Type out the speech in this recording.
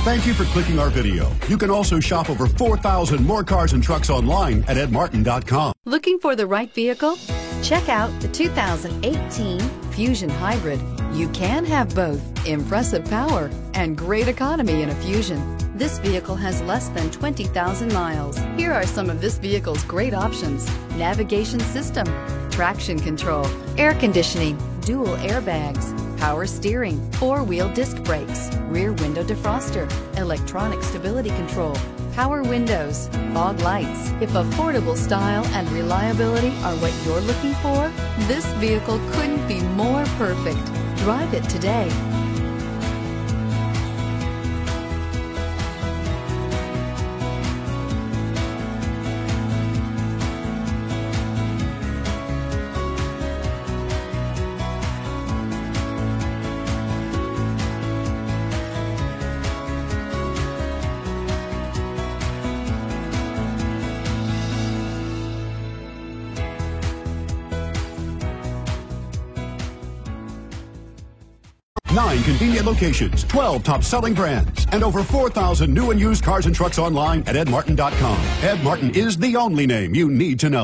Thank you for clicking our video. You can also shop over 4,000 more cars and trucks online at edmartin.com. Looking for the right vehicle? Check out the 2018 Fusion Hybrid. You can have both impressive power and great economy in a Fusion. This vehicle has less than 20,000 miles. Here are some of this vehicle's great options: navigation system, traction control, air conditioning, dual airbags, power steering, four-wheel disc brakes, rear window defroster, electronic stability control, power windows, fog lights. If affordable style and reliability are what you're looking for, this vehicle couldn't be more perfect. Drive it today. Nine convenient locations, 12 top-selling brands, and over 4,000 new and used cars and trucks online at edmartin.com. Ed Martin is the only name you need to know.